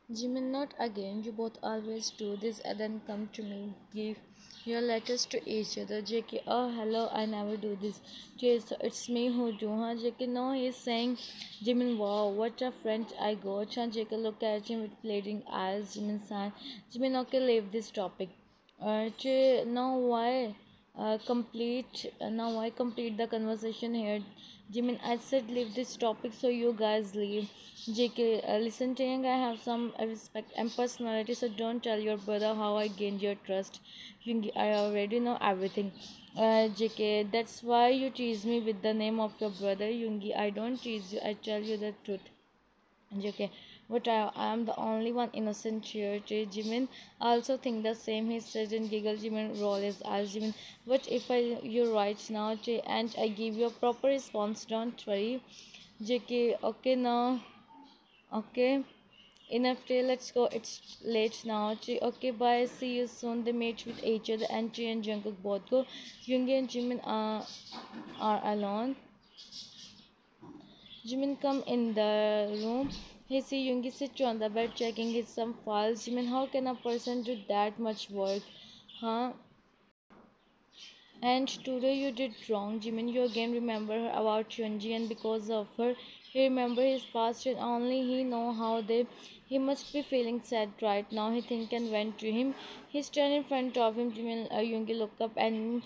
Jimin, not again. You both always do this and then come to me. Give your letters to each other. JK, oh hello, I never do this. JK, so it's me who do, huh? JK, no, he's saying, Jimin, wow, what a friend I got. Huh? JK, look at him with pleading eyes. Jimin sighed. Jimin, okay, leave this topic. JK, now why? Now I complete the conversation here. Jimin, I said leave this topic so you guys leave. JK, listen to Yang, I have some respect and personality, so don't tell your brother how I gained your trust. Yoongi, I already know everything. JK, that's why you tease me with the name of your brother. Yoongi, I don't tease you, I tell you the truth. JK, but I am the only one innocent here. Jimin also think the same. He said and giggle. Jimin roll his eyes. Jimin, what if you right now, and I give you a proper response? Don't worry. JK, okay now. Okay, enough day. Let's go. It's late now. Okay, bye. See you soon. They meet with each other. And and Jungkook both go. Yoongi and Jimin are alone. Jimin come in the room. He see Yoongi sit on the bed checking his some files. Jimin, how can a person do that much work? Huh? And today you did wrong, Jimin. You again remember her about Hyunji, and because of her, he remember his past, and only he know how they. He must be feeling sad right now. He think and went to him. He stand in front of him. Jimin, Yoongi look up and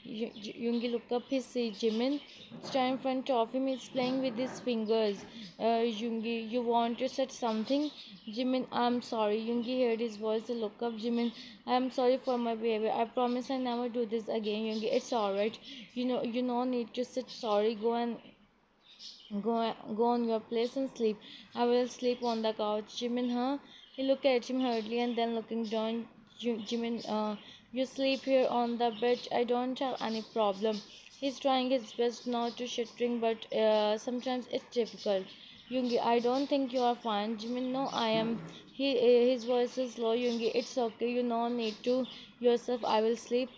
Yoongi look up. He see Jimin stand in front of him. He's playing with his fingers. Yoongi, you want to say something? Jimin, I'm sorry. Yoongi heard his voice. He look up. Jimin, I'm sorry for my behavior. I promise I never do this again, Yoongi. It's alright. You no need to sit sorry. Go on your place and sleep. I will sleep on the couch. Jimin, huh? He looked at him hurriedly and then looking down. Jimin, you sleep here on the bed. I don't have any problem. He's trying his best not to shattering, but sometimes it's difficult. Yoongi, I don't think you are fine. Jimin, no, I am. His voice is low. Yoongi, it's okay. You no need to yourself. I will sleep.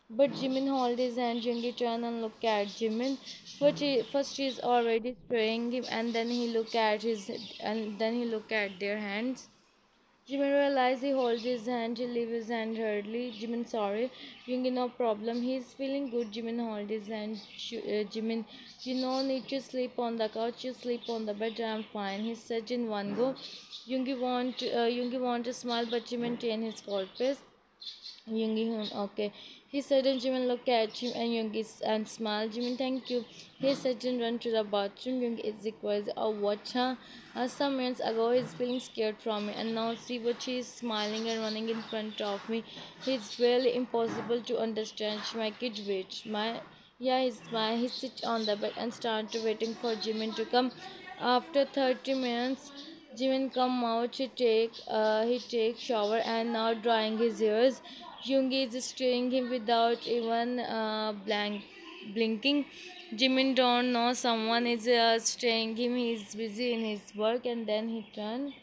But Jimin hold his hand. Yoongi turn and look at Jimin. First he is already spraying him, and then he look at their hands. Jimin realized he holds his hand. He leave his hand hurriedly. Jimin, sorry. Yoongi, no problem. He's feeling good. Jimin hold his hand. Jimin, you no need to sleep on the couch. You sleep on the bed. I'm fine. He said in one go. Yoongi want to smile, but Jimin maintain his cold face. Yoongi Hoon, okay. He said and Jimin looked at him and Yoongi and smiled. Jimin, thank you. He said and ran to the bathroom. Yoongi is requires a watch. Huh? Some minutes ago he's feeling scared from me, and now see what he is smiling and running in front of me. It's really impossible to understand. My kid wait. He sit on the bed and started waiting for Jimin to come. After 30 minutes, Jimin come out. He take shower and now drying his ears. Yoongi is staring him without even blinking. Jimin don't know someone is staring him. He's busy in his work, and then he turned.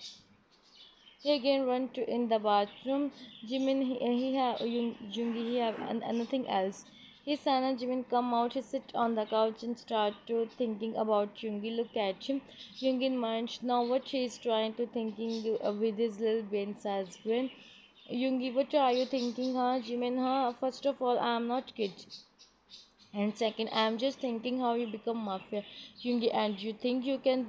He again went to in the bathroom. Jimin he have Yoongi he have and nothing else. He saw Jimin come out. He sit on the couch and start to thinking about Yoongi. Look at him. Yoongi mind now what he is trying to thinking with his little brain size brain. Yoongi, what are you thinking, huh? Jimin, huh? First of all, I am not kid. And second, I am just thinking how you become mafia. Yoongi, and you think you can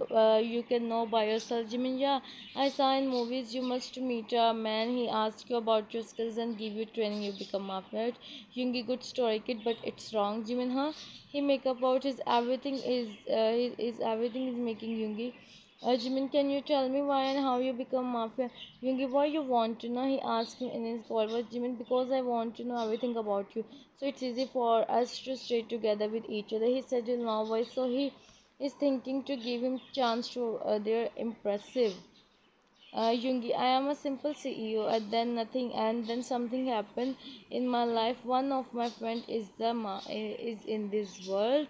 know by yourself. Jimin, yeah, I saw in movies you must meet a man. He asks you about your skills and give you training. You become mafia. Right? Yoongi, good story, kid, but it's wrong. Jimin, huh? He make about his everything is making Yoongi. Jimin, can you tell me why and how you become mafia? Yoongi, why you want to know? He asked him in his call. But Jimin, because I want to know everything about you. So it's easy for us to stay together with each other. He said in low voice. So he is thinking to give him chance to their impressive. Yoongi, I am a simple CEO, and then something happened in my life. One of my friend is in this world.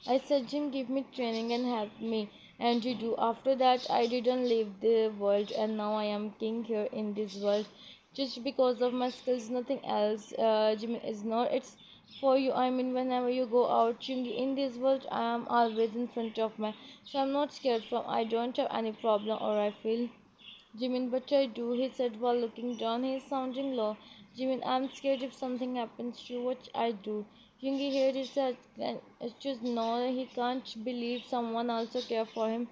I said, Jim, give me training and help me. And you do. After that, I didn't leave the world, and now I am king here in this world. Just because of my skills, nothing else. Jim is not. It's for you. I mean, whenever you go out, Chungi, in this world, I am always in front of my. So I'm not scared from. I don't have any problem, or I feel. Jimin, but I do, he said while looking down. He is sounding low. Jimin, I'm scared if something happens to you, what I do. Yoongi heard he said, it's just no, he can't believe someone also care for him.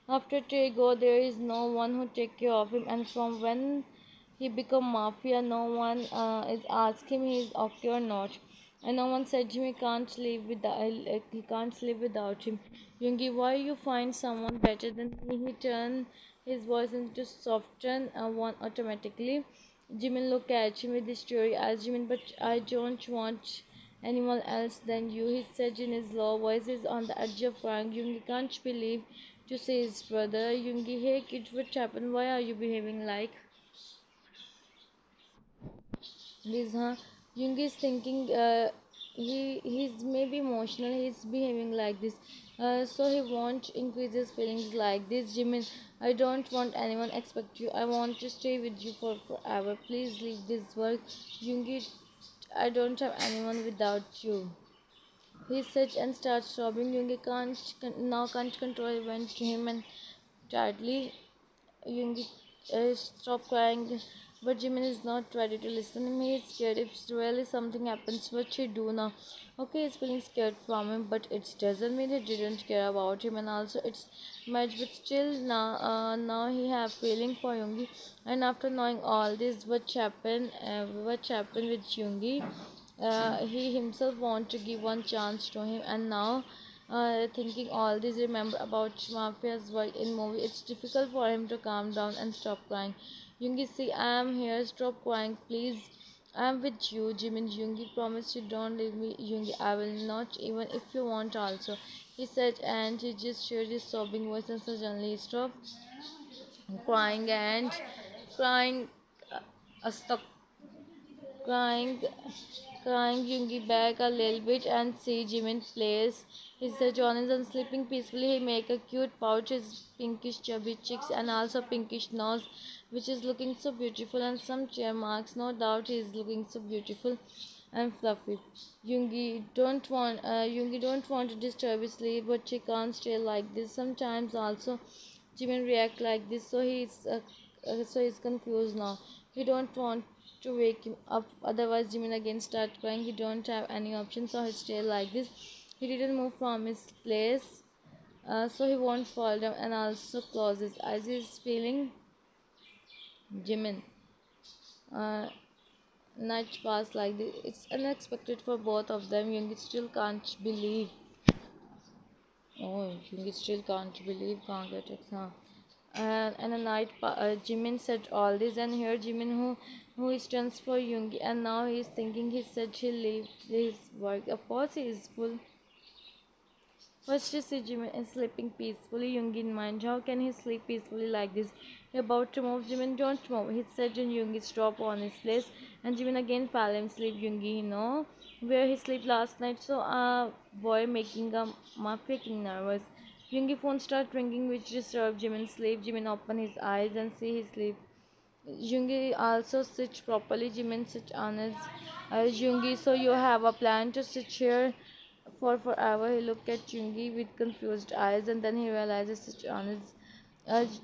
After Taego, there is no one who take care of him, and from when he become mafia, no one is asked him he is okay or not. And no one said Jimmy can't live without he can't live without him. Yoongi, why you find someone better than me? He turned his voice into soften one automatically. Jimin looked at him with his story as Jimin, but I don't want anyone else than you. He said in his low voice, he's on the edge of crying. Yoongi can't believe to say his brother. Yoongi, hey kid, what happened? Why are you behaving like this, huh? Jung is thinking he's maybe emotional, he's behaving like this. So he won't increase his feelings like this. Jimin, I don't want anyone expect you. I want to stay with you for forever. Please leave this work. Jungi, I don't have anyone without you. He said and starts sobbing. Jungi can't control it. Went to him and tightly Yoongi stop crying, but Jimin is not ready to listen. He is scared if really something happens. What she do now? Okay, he's feeling scared from him, but it doesn't mean he didn't care about him. And also, it's much, but still now he have feeling for Yoongi. And after knowing all this, what happened with Yoongi? He himself want to give one chance to him, and now thinking all this, remember about Mafia's work in movie, it's difficult for him to calm down and stop crying. Yoongi, see, I am here. Stop crying, please. I am with you, Jimin. Yoongi, promise you don't leave me. Yoongi, I will not, even if you want also. He said, and he just shared his sobbing voice, and suddenly he stopped crying and crying. Stuck crying, crying Yoongi back a little bit and see Jimin plays. He said Jonathan sleeping peacefully. He make a cute pouch, his pinkish chubby cheeks and also pinkish nose, which is looking so beautiful, and some chair marks. No doubt he is looking so beautiful and fluffy. Yoongi don't want to disturb his sleep, but she can't stay like this. Sometimes also Jimin react like this, so he's confused now. He don't want to wake him up, otherwise Jimin again start crying. He don't have any option, so he stay like this. He didn't move from his place, so he won't fall down, and also close his eyes. He's feeling Jimin. Uh, Night pass like this. It's unexpected for both of them. Young still can't believe. Oh, Young still can't believe. Can't get it, huh? And Jimin said all this, and here Jimin who stands for Yoongi, and now he's thinking he said he'll leave his work. Of course he is full. First you see Jimin is sleeping peacefully, Yoongi in mind. How can he sleep peacefully like this? He about to move, Jimin don't move. He said and Yoongi stop on his place, and Jimin again fell asleep. Yoongi, where he slept last night. So boy making a freaking nervous. Yoongi phone start ringing, which disturbed Jimin's sleep. Jimin open his eyes and see his sleep. Yoongi also sit properly. Jimin sit on his Yoongi. So you have a plan to sit here for forever. He looked at Yoongi with confused eyes, and then he realizes sit on his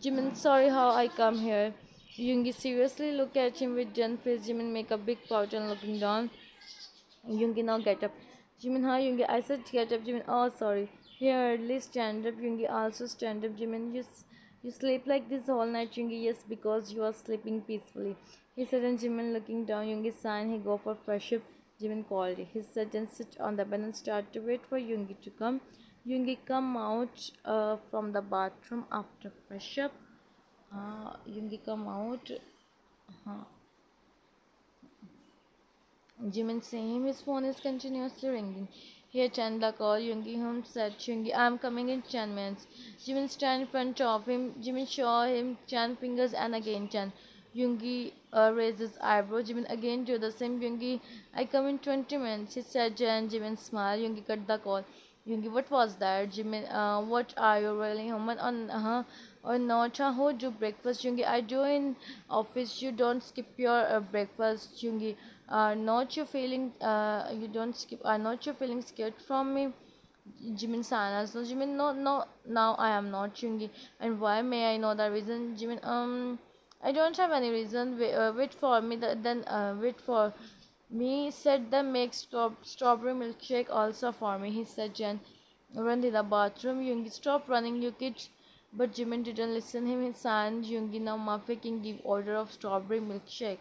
Jimin. Sorry, how I come here? Yoongi seriously look at him with done face. Jimin make a big pout and looking down. Yoongi, now get up. Jimin, hi Yoongi. I said get up. Jimin, oh sorry. Here, at least stand up. Yoongi also stand up. Jimin, you sleep like this all night. Yoongi, yes, because you are sleeping peacefully. He said, and Jimin looking down. Yoongi sign. He go for fresh up. Jimin called. He said and sit on the bed and start to wait for Yoongi to come. Yoongi come out from the bathroom after fresh up. Yoongi come out. Uh, Jimin seeing his phone is continuously ringing. He attended the call. Yoongi Hum said, Yoongi, I'm coming in 10 minutes. Jimin stand in front of him. Jimin show him 10 fingers and again 10. Yoongi raises eyebrow. Jimin again do the same. Yoongi, I come in 20 minutes. He said, and Jimin smiled. Yoongi cut the call. Yoongi, what was that? Jimin, what are you really human on or not? Who do breakfast? Yoongi, I do in office. You don't skip your breakfast. Yoongi, not you feeling you don't skip. Are not you feeling scared from me? Jimin Sana. So Jimin, no, no, now I am not Chungi. And why may I know the reason? Jimin, I don't have any reason. Wait for me. Then wait for me. Said the make strawberry milkshake also for me. He said Jen. Run to the bathroom. Yoongi, stop running, you kids. But Jimin didn't listen him. He signed Yoongi now Mafia can give order of strawberry milkshake.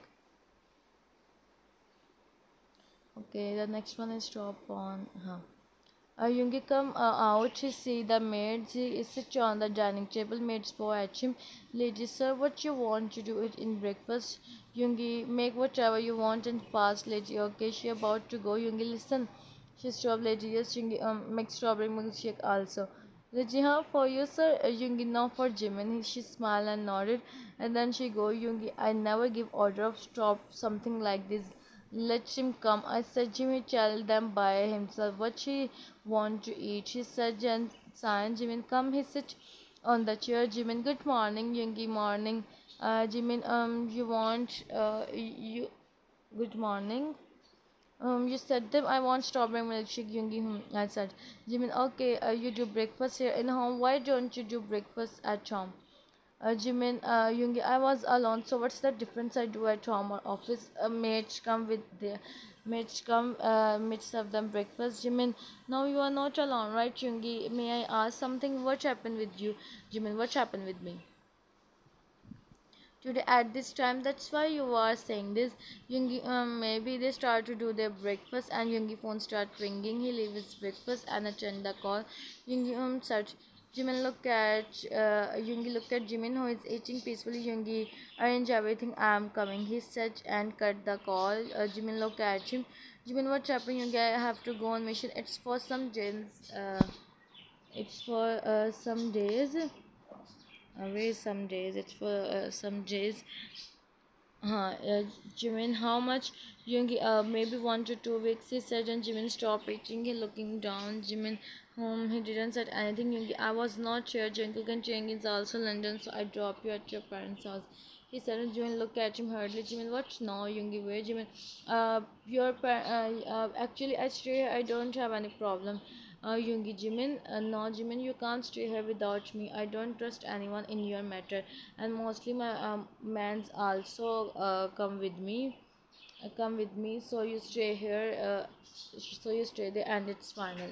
Okay, the next one is stop on. Huh. Yoongi come out, he see the maid, he sits on the dining table, maids bow at him. Lady, sir, what you want to do it in breakfast? Yoongi, make whatever you want and fast, lady. Okay, she about to go. Yoongi, listen. She stopped, lady. Yes, Yoongi, make strawberry milkshake also. Lady, huh, for you, sir? Yoongi, no, for Jimin. She smiled and nodded, and then she go, Yoongi, I never give order of stop something like this. Let him come. I said Jimmy tell them by himself what she want to eat. She said San Jimin come he sit on the chair. Jimin good morning, Yoongi morning. Jimin you want you good morning. You said them I want strawberry milkshake, Yoongi. I said Jimin okay you do breakfast here in home. Why don't you do breakfast at home? Jimin, Yoongi, I was alone, so what's the difference I do at home or office? Mates come with their mates come, mates serve them breakfast. Jimin, now you are not alone, right, Yoongi? May I ask something? What happened with you, Jimin? What happened with me? Today at this time, that's why you are saying this. Yoongi, maybe they start to do their breakfast and Yoongi phone start ringing. He leaves his breakfast and attend the call. Yoongi search. Jimin look at Yoongi look at Jimin who is eating peacefully. Yoongi arrange everything. I am coming. He said and cut the call. Jimin look at him. Jimin, what's happening? Yoongi, I have to go on mission. It's for some days. It's for some days. Wait, some days. It's for some days. Jimin, how much? Yoongi, maybe 1 to 2 weeks, he said, and Jimin stopped eating. He looking down. Jimin, he didn't said anything. Yoongi, I was not here. Jungkook and Chang is also London, so I drop you at your parents' house. He said, and Jimin looked at him hurriedly. Jimin, what now? Yoongi, where? Jimin, actually, I stay here. I don't have any problem. Yoongi, Jimin, no, Jimin, you can't stay here without me. I don't trust anyone in your matter, and mostly my mans also come with me. So you stay here. So you stay there, and it's final.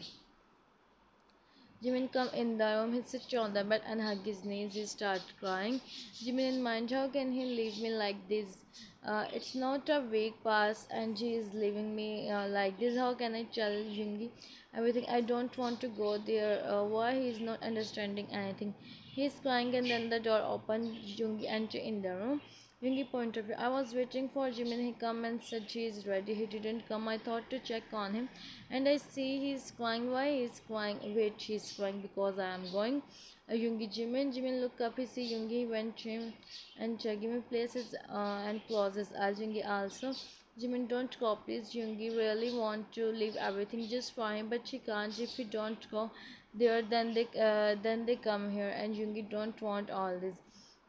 Jimin come in the room, he sits on the bed and hug his knees. He starts crying. Jimin in mind, how can he leave me like this? It's not a week past and he is leaving me like this. How can I tell Jungi everything? I don't want to go there. Why he is not understanding anything? He is crying and then the door opened. Jungi entered in the room. Jungi point of view. I was waiting for Jimin. He come and said she is ready. He didn't come. I thought to check on him and I see he's crying. Why he's crying? Wait, he's crying because I am going. Yoongi Jimin. Jimin look up. He see Yoongi went to him and Jimin places and closes as Yoongi also. Jimin don't go please. Yoongi really want to leave everything just for him, but she can't. If he don't go there, then they come here and Yoongi don't want all this.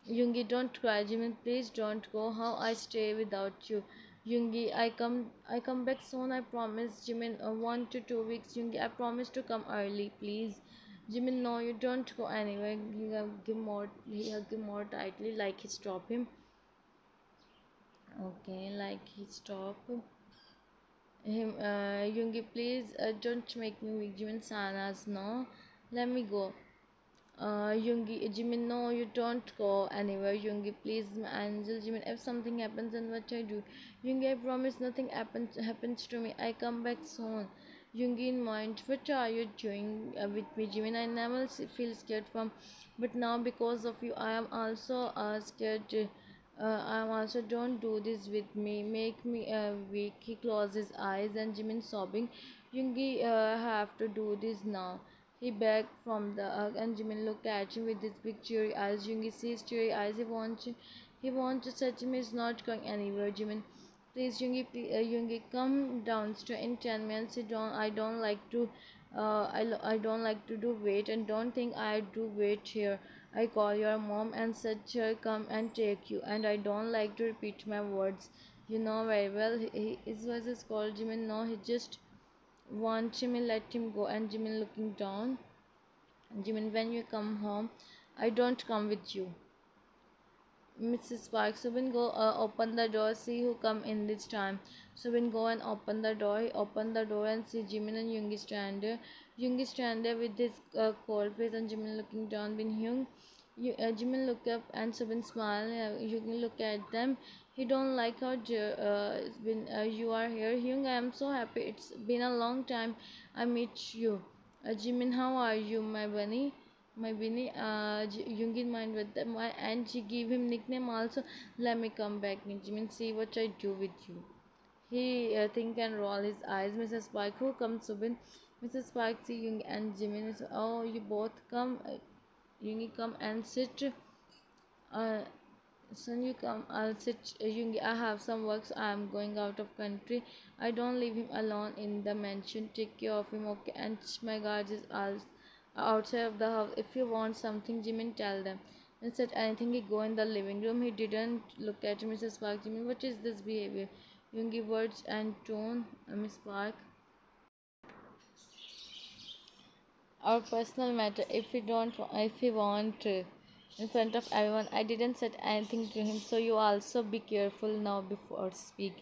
Yoongi, don't cry. Jimin, please don't go. How I stay without you? Yoongi, I come back soon. I promise. Jimin, 1 to 2 weeks. Yoongi, I promise to come early, please. Jimin, no, you don't go anywhere. He hug him more tightly, like he stop him. Okay, like he stop him. Yoongi, please, don't make me weak. Jimin, Sanas, no, let me go. Yoongi, Jimin, no, you don't go anywhere. Yoongi, please, my angel. Jimin, if something happens, then what I do? Yoongi, I promise nothing happens to me. I come back soon. Yoongi, in mind, what are you doing with me, Jimin? I never feel scared from, but now because of you, I am also scared. I am also don't do this with me. Make me weak. He closes his eyes and Jimin sobbing. Yoongi, have to do this now. He begged from the and Jimin looked at him with his big teary eyes. Yoongi sees teary eyes. He wants to say Jimin is not going anywhere. Jimin, please, Yoongi, come downstairs in 10 minutes. I don't like to I don't like to do wait, and don't think I do wait here. I call your mom and said she'll come and take you, and I don't like to repeat my words. You know very well. His voice is called Jimin. No, he just wants Jimin, let him go. And Jimin looking down. Jimin, when you come home, I don't come with you. Mrs. Park, Subin, go open the door, see who come in this time. Subin, go and open the door. He opened the door and see Jimin and Yoongi stand there. Yoongi stand there with his cold face and Jimin looking down. Bin Hyung, Jimin look up and Subin smile. Yoongi look at them. He don't like how you are here. Hyung, I am so happy. It's been a long time I meet you. Jimin, how are you, my bunny? My Winnie, Jungin mind with them, and she gave him nickname also. Let me come back, Jimin. See what I do with you. He think and roll his eyes. Mrs. Park, who comes, Subin? Mrs. Park see Jung and Jimin. Oh, you both come. Yoongi come and sit. Uh, Son, you come. I'll sit. Yoongi, I have some works. I'm going out of country. I don't leave him alone in the mansion. Take care of him, okay? And my guards is all outside of the house. If you want something, Jimin, tell them. Instead, anything, he go in the living room. He didn't look at Mrs. Park. Jimin, what is this behavior? Yoongi words and tone. Miss Park. Our personal matter. If we want in front of everyone, I didn't said anything to him, so you also be careful now before speak.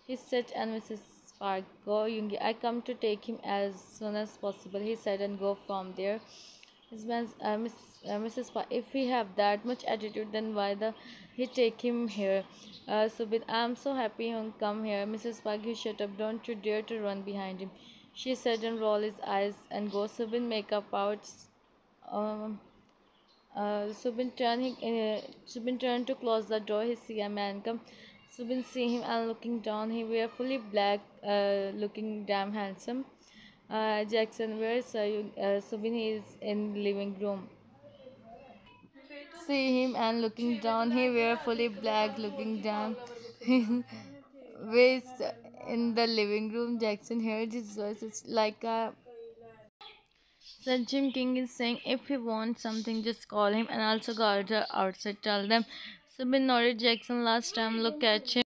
He said, and Mrs. Park, go, Yoongi. I come to take him as soon as possible. He said, and go from there. His man's Mrs. Park. If he have that much attitude, then why the he take him here? Subin, I'm so happy he come here. Mrs. Park, you shut up. Don't you dare to run behind him. She said and roll his eyes and go. Subin, make up out. Um, Subin turned to close the door. He see a man come. Subin see him and looking down. He wear fully black, looking damn handsome. Jackson, where's Subin? He is in living room. See him and looking down. He wear fully black, looking down. Waist in the living room. Jackson heard his voice. It's like a so Jim King is saying if you want something, just call him and also guard her outside. Tell them. Subin nodded. Jackson last time look at him.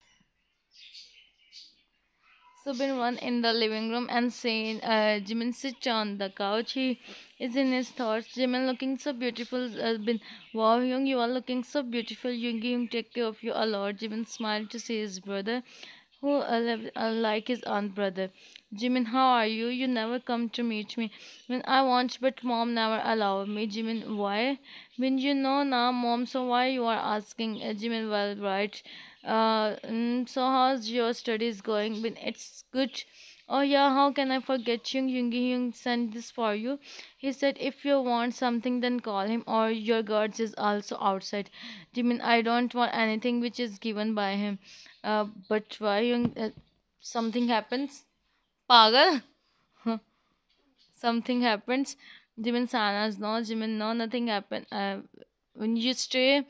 Subin run in the living room and saying, Jimin sit on the couch. He is in his thoughts. Jimin looking so beautiful. Bin, wow, Young, you are looking so beautiful. Young, take care of you a lot. Jimin smiled to see his brother who like his own brother. Jimin, how are you? You never come to meet me. When I want, but mom never allowed me. Jimin, why? When you know now, mom, so why you are asking? Jimin, well, right. So how's your studies going? When it's good. Oh yeah, how can I forget Young? Young sent this for you. He said if you want something, then call him or your guards is also outside. Jimin, I don't want anything which is given by him. But why Young? Something happens. Pagal. Something happens. Jimin Sanas, no, Jimin, no, nothing happened. When you stay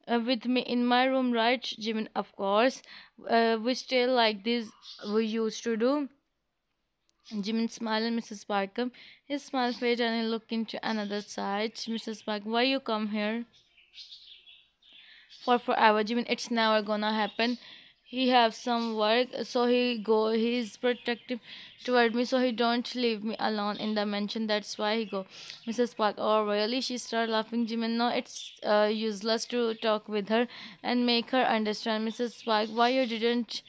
with me in my room, right, Jimin? Of course. We stay like this. We used to do. Jimin smiled and Mrs. Parkham. His smile faded and he looked into another side. Mrs. Park, why you come here? For forever, Jimin, it's never gonna happen. He have some work, so he's protective toward me, so he don't leave me alone in the mansion. That's why he go. Mrs. Park, oh really? She started laughing. Jimin, no, it's useless to talk with her and make her understand. Mrs. Park, why you didn't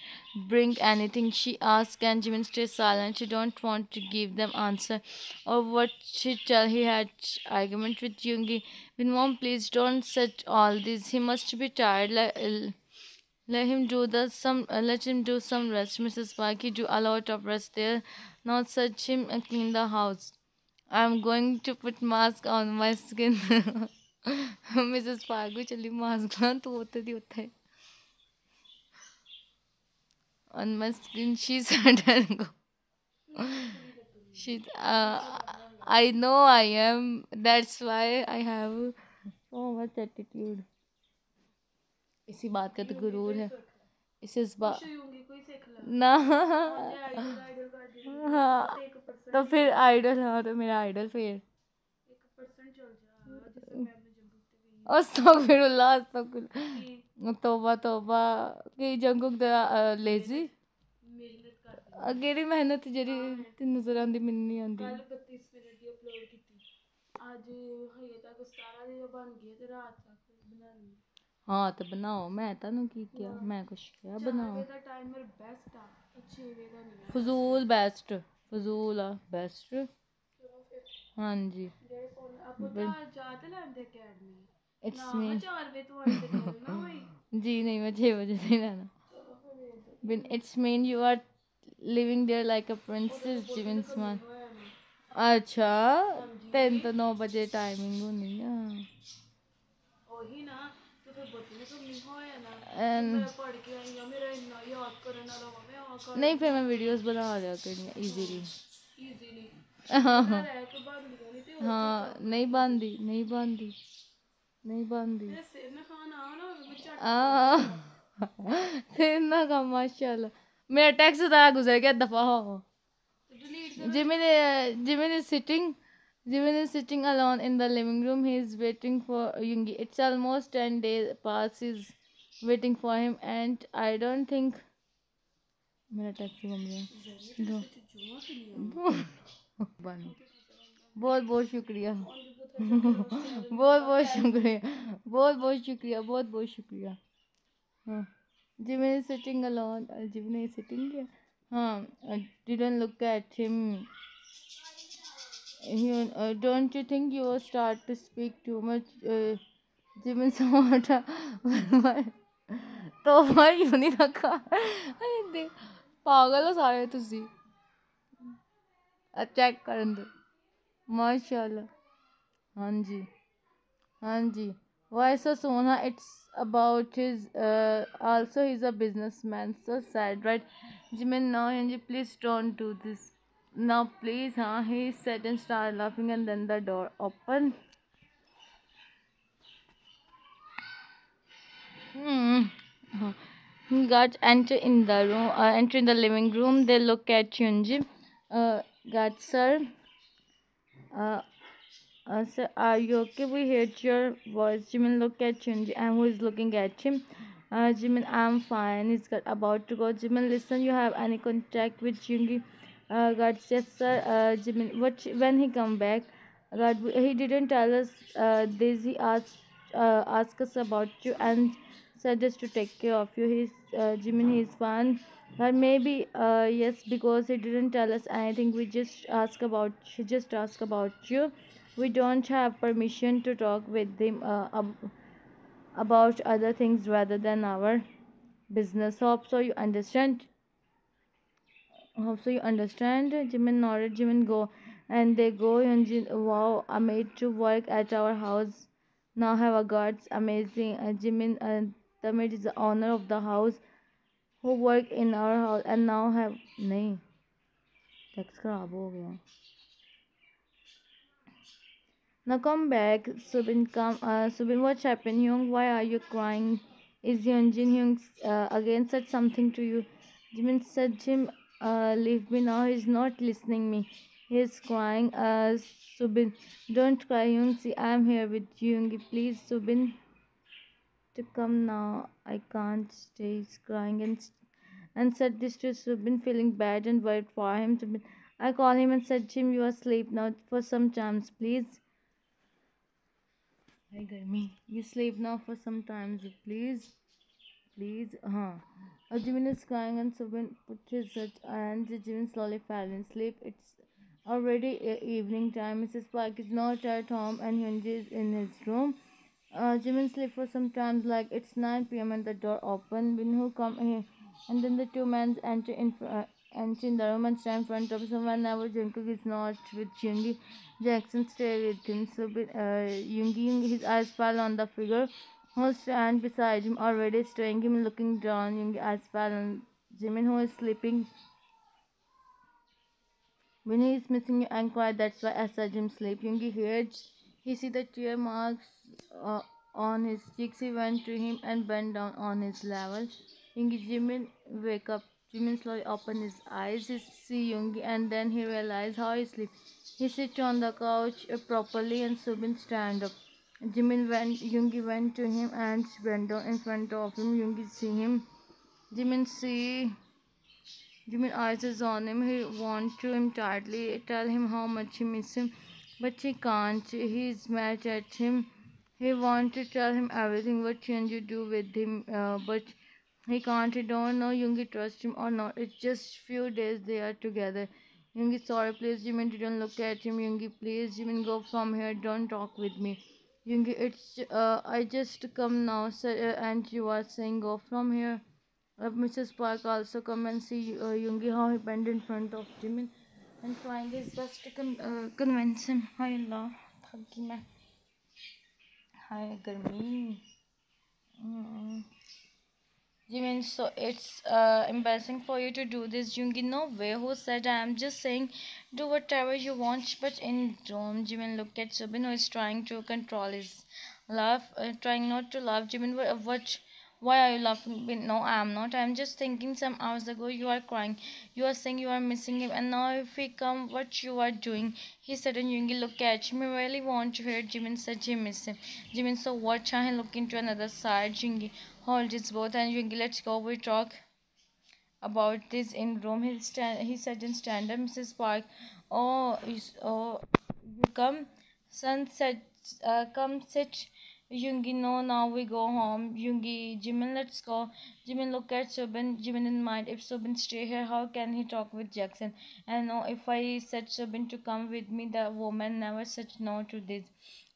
bring anything? She asked. And Jimin stay silent. She don't want to give them answer or what she tell. He had argument with Yoongi. Bin, mom, please don't set all this. He must be tired. Let him do some rest. Mrs. Parky do a lot of rest there. Not such him clean the house. I'm going to put mask on my skin. Mrs. Parky चली mask ला तो होते ही होता है. On my skin she said and go. She I know I am. That's why I have so much attitude. इसी बात का तो गुरूर है. इस बार ना हाँ तो फिर आइडल, हाँ तो मेरा आइडल फिर अस्तगफिरुल्लाह अस्तगफिरुल्लाह तौबा तौबा कि जंगुक दा लेजी केड़ी मेहनत जेह्ड़ी ते नजर आंदी मैनू नहीं आंदी हाँ तो बनाओ मैं तुहानू की किया मैं कुछ किया बनाओ फजूल बेस्ट फजूल आ बेस्ट हाँ जी इट्स मी जी नहीं मैं 6 बजे से रहना बिन it's mean you are living there like a princess Jimin मान अच्छा 3 तो 9 बजे टाइमिंग होनी ना नहीं फिर मैं वीडियोस बना लिया करनी इजीली हाँ हाँ नहीं बांधी नहीं बांधी नहीं बांधी फिर ना का माशाल्लाह मेरा टैक्स तो गुजर गया दफा हो Jimin is sitting Jimin is sitting alone in the living room. He is waiting for Yungi. It's almost 10 days past. He's waiting for him, and I don't think मेरा टैक्सी घूम गया दो बनो बहुत बहुत शुक्रिया बहुत बहुत शुक्रिया बहुत बहुत शुक्रिया बहुत बहुत शुक्रिया हाँ Jimin is sitting alone. Jimin is sitting here. हाँ I didn't look at him. Don't you think you will start to speak too much? Jimin Samata. ਤੋਹਫਾ ਕਿਉਂ ਨਹੀਂ ਰੱਖਾ ਦੇ ਪਾਗਲ ਹੋ ਸਾਰੇ ਤੁਸੀਂ ਚੈੱਕ ਕਰਨ ਦੋ ਮਾਸ਼ਾਅੱਲਾ ਹਾਂਜੀ ਹਾਂਜੀ why so Sona it's about his also he's a businessman so sad right Jimin now Anji please don't do this now please huh he said and started laughing and then the door opened Hmm. Guards enter in the room. Enter in the living room. They look at Hyunjin. Guards, sir. Uh, sir, are you okay? We heard your voice. Jimin look at Hyunjin, and who is looking at him? Jimin, I'm fine. He's got about to go. Jimin, listen. You have any contact with Hyunjin? Guards, yes, sir. Jimin, when he come back? God, he didn't tell us this. He asked us about you and said just to take care of you. He's Jimin. He's fine. But maybe yes, because he didn't tell us anything. He just asked about you. We don't have permission to talk with him about other things rather than our business. Hope so you understand. Hope so you understand. Jimin nodded. Jimin go, and they go. And wow, I made to work at our house. Now have a guards. Amazing. Jimin the maid is the owner of the house who work in our house and now have नहीं text खराब हो गया. Now come back. Subin come. Subin, what's happened? Hyung, why are you crying? Is Hyunjin Hyung again said something to you? Jimin said him, leave me now. He's not listening me. He's crying. Subin, don't cry, Hyung. See, I'm here with you, Hyung. Please, Subin, to come now. I can't stay. He's crying and said this to Subin, feeling bad and worried for him. Subin, I called him and said, Jim, you are asleep now for some times, please. Hi, Garmi. You sleep now for some time, please. Please. Jimin is crying and Subin put his head and Jimin slowly fell in sleep. It's already evening time. Mrs. Park is not at home and Hyunji is in his room. Jimin sleep for some time like it's 9 p.m. and the door open. Binhu come here and then the two men enter in the room and stand in front of him. Whenever Jungkook is not with Yoongi, Jackson stay with him. So Yoongi, his eyes fell on the figure who stand beside him, already staring him, looking down. Yoongi eyes fell on Jimin, who is sleeping. When he is missing you and quiet, that's why I said him sleep. Yoongi hears, he see the tear marks on his cheeks. He went to him and bent down on his level. Yoongi, Jimin wake up. Jimin slowly open his eyes. He see Yoongi and then he realize how he sleep. He sits on the couch properly and Subin stand up. Yoongi went to him and bent down in front of him. Yoongi see him. Jimin see Jimin eyes is on him. He wants to him tightly, tell him how much he miss him, but he can't. He's mad at him. He wants to tell him everything what Hyunji do with him, but he can't. He don't know Yoongi trust him or not. It's just few days they are together. Yoongi, sorry, please. Jimin didn't look at him. Yoongi, please. Jimin, go from here. Don't talk with me. Yoongi, it's I just come now, sir, and you are saying go from here. Mrs. Park also come and see Yoongi how he bent in front of Jimin and trying his best to convince him. Hi Allah, थक गई मैं. Hi गर्मी. Mm. Jimin, so it's embarrassing for you to do this. Yoongi, no way. Who said I am just saying do whatever you want, but in Rome, Jimin looked at Subin who is trying to control his laugh, trying not to laugh. Jimin, what why are you laughing? No, I am not. I am just thinking some hours ago you are crying. You are saying you are missing him, and now if he come, what you are doing? He said, and Yoongi looked at him. I really want to hear Jimin said he miss him. Jimin, so what? Chahin looking to another side. Yoongi, hold his both and Yoongi, let's go. We talk about this in Rome. He said in stand up, Mrs. Park. Oh, you come. Son said, come sit. Yoongi, no, now we go home. Yoongi, Jimin, let's go. Jimin look at Subin. Jimin in mind, if Subin stay here, how can he talk with Jackson? And no, if I said Subin to come with me, the woman never said no to this.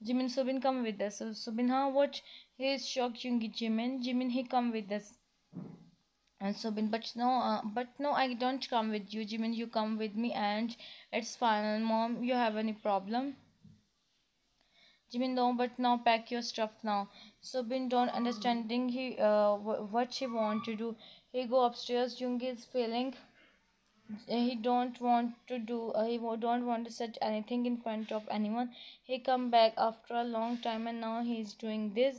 Jimin, Subin, come with us. So Subin, huh? What? He is shocked. Yoongi, Jimin, he come with us. And Subin, but no, I don't come with you, Jimin. You come with me, and it's final. Mom, you have any problem? Jimin, no, but now pack your stuff now. Subin don't understanding what she want to do. He go upstairs. Jung is feeling he don't want to do don't want to set anything in front of anyone. He come back after a long time and now he's doing this.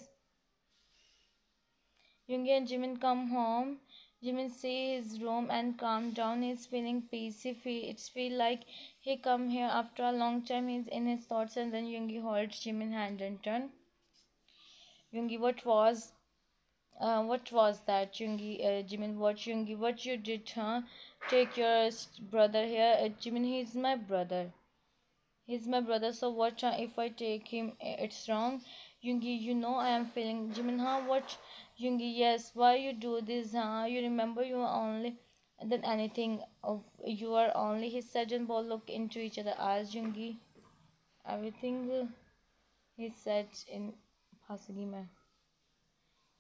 Yoongi and Jimin come home. Jimin see his room and calm down. He's feeling peace. It's feel like he come here after a long time. He's in his thoughts and then Yoongi holds Jimin hand and turn. Yoongi, what was that? Jimin, what Yoongi, what you did, huh? Take your brother here. Jimin, he's my brother. He's my brother, so what if I take him? It's wrong. Yoongi, you know I am feeling. Jimin, huh? What? Yoongi, yes. Why you do this, huh? You remember you are only than anything. You are only. He said and both look into each other eyes. Yoongi, everything he said in Phasagi mein.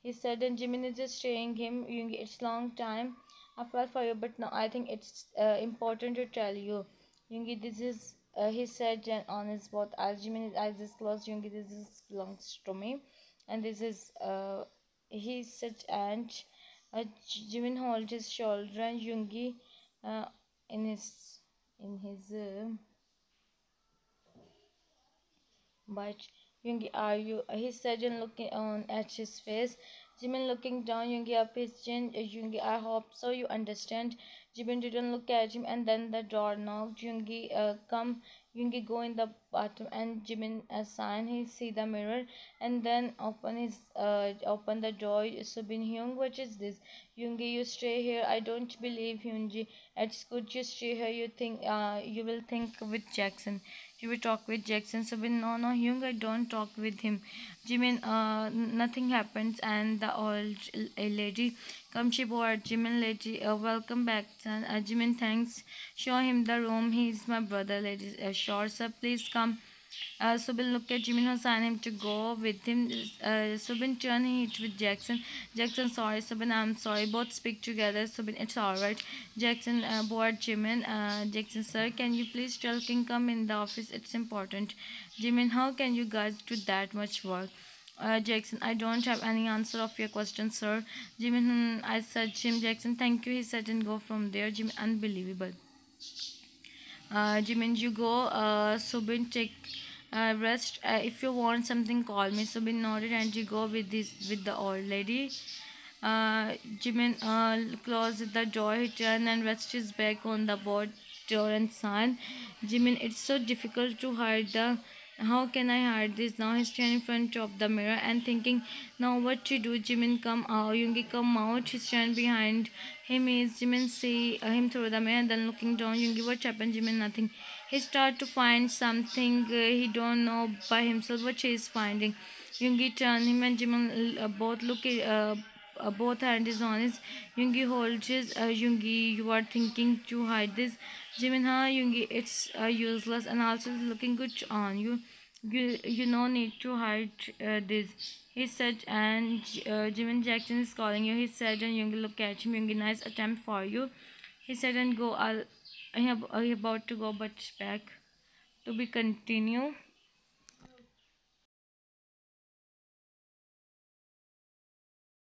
He said and Jimin is just saying him. Yoongi, it's long time. I felt for you, but now I think it's important to tell you. Yoongi, this is he said and on his both as Jimin eyes is closed. Yoongi, this is belongs to me, and this is he said and Jimin hold his shoulder and Yoongi uh, in his but Yoongi, are you? He said and looking on at his face. Jimin looking down, Yoongi up his chin. Yoongi, I hope so. You understand? Jimin didn't look at him, and then the door knocked. Yoongi, come. Yoongi go in the bathroom, and Jimin sign. He see the mirror, and then open the door. Subin Hyung, what is this? Yoongi, you stay here. I don't believe Hyunji. It's good you stay here. You will think with Jackson. You will talk with Jackson. Subin, no, Hyung, I don't talk with him. Jimin, nothing happens, and the old lady comes. She bored. Jimin, lady, welcome back, son. Jimin, thanks. Show him the room. He's my brother, lady. Sure, sir. Please come. Subin looked at Jimin and signed him to go with him. Subin turned it with Jackson. Jackson, sorry. Subin, I'm sorry. Both speak together. Subin, it's alright. Jackson, bored Jimin. Jackson, sir, can you please tell King come in the office? It's important. Jimin, how can you guys do that much work? Jackson, I don't have any answer of your question, sir. Jimin, I said Jim. Jackson, thank you. He said and go from there. Jimin, unbelievable. Jimin, you go. Subin, take rest. If you want something, call me. Subin nodded and you go with the old lady. Jimin closed the door. He turned and rested his back on the board door and sighed. Jimin, it's so difficult to hide the. How can I hide this now? He's standing in front of the mirror and thinking, now what to do? Jimin, come out. Yoongi, come out. He stands behind him. Is Jimin see him through the mirror and then looking down. Yoongi, what happened? Jimin, nothing. He start to find something he don't know by himself what he is finding. Yoongi turn him and Jimin both look both hand is on his. Yoongi holds his. Yoongi, you are thinking to hide this. Jimin, huh? Yoongi, it's useless and also looking good on you. You no need to hide this. He said, and Jimin, Jackson is calling you. He said, and Yoongi look at him. Yoongi, nice attempt for you. He said, and go. I about to go, but back to be continue.